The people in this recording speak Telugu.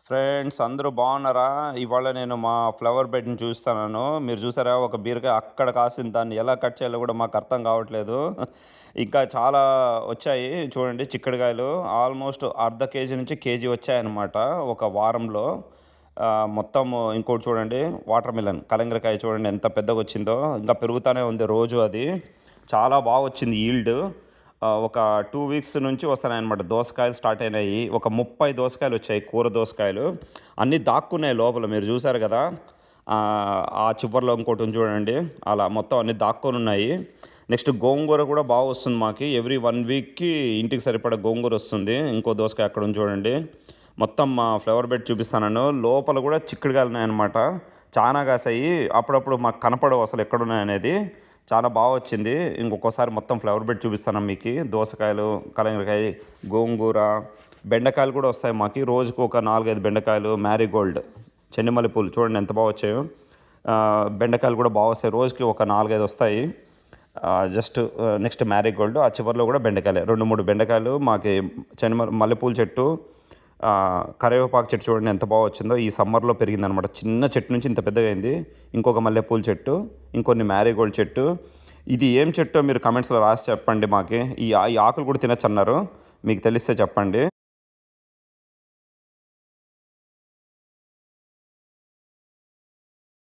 ఫ్రెండ్స్ అందరూ బాగున్నారా? ఇవాళ నేను మా ఫ్లవర్ బెడ్‌ని చూస్తున్నాను. మీరు చూసారా? ఒక బీరకాయ అక్కడ కాసింది. దాన్ని ఎలా కట్ చేయాలో కూడా మాకు అర్థం కావట్లేదు. ఇంకా చాలా వచ్చాయి చూడండి చిక్కుడుగాయలు. ఆల్మోస్ట్ అర్ధ కేజీ నుంచి కేజీ వచ్చాయన్నమాట ఒక వారంలో. మొత్తం ఇంకోటి చూడండి వాటర్ మిలన్ కలంగరకాయ చూడండి ఎంత పెద్దగొచ్చిందో. ఇంకా పెరుగుతానే ఉంది రోజు అది. చాలా బాగా వచ్చింది ఈల్డ్. ఒక 2 వీక్స్ నుంచి వస్తున్నాయన్నమాట. దోసకాయలు స్టార్ట్ అయినాయి. ఒక 30 దోసకాయలు వచ్చాయి. కూర దోసకాయలు. అన్నీ దాక్కున్నాయి లోపల మీరు చూసారు కదా! ఆ చివర్లో ఇంకోటి ఉంది చూడండి. అలా మొత్తం అన్నీ దాక్కొనున్నాయి. నెక్స్ట్ గోంగూర కూడా బాగా వస్తుంది మాకి. ఎవ్రీ 1 వీక్‌కి ఇంటికి సరిపడా గోంగూర వస్తుంది. ఇంకో దోసకాయ అక్కడ ఉంది చూడండి. మొత్తం మా ఫ్లవర్ బెడ్ చూపిస్తాను. లోపల కూడా చిక్కుడుగాయలు ఉన్నాయన్నమాట. చానా కాసాయి. అప్పుడప్పుడు మాకు కనపడవు అసలు ఎక్కడున్నాయనేది. చాలా బాగా వచ్చింది. ఇంకొకసారి మొత్తం ఫ్లవర్ బెడ్ చూపిస్తాను మీకు. దోసకాయలు, కలంగరకాయ, గోంగూర, బెండకాయలు కూడా వస్తాయి మాకు. రోజుకు ఒక 4, 5 బెండకాయలు, మ్యారీగోల్డ్, చెన్నిమల్లి పూలు చూడండి ఎంత బాగా వచ్చాయో. బెండకాయలు కూడా బాగా వస్తాయి. రోజుకి ఒక 4, 5 వస్తాయి. జస్ట్ నెక్స్ట్ మ్యారీగోల్డ్, ఆ చివరిలో కూడా బెండకాయలే. 2, 3 బెండకాయలు మాకి. మల్లెపూల చెట్టు, కరివేపాకు చెట్టు చూడండి ఎంత బాగా వచ్చిందో. ఈ సమ్మర్లో పెరిగిందనమాట. చిన్న చెట్టు నుంచి ఇంత పెద్దగా అయింది. ఇంకొక మల్లెపూల చెట్టు, ఇంకొన్ని మ్యారీగోల్డ్ చెట్టు. ఇది ఏం చెట్టో మీరు కమెంట్స్లో రాసి చెప్పండి మాకి. ఈ ఆకులు కూడా తినచ్చు అన్నారు. మీకు తెలిస్తే చెప్పండి.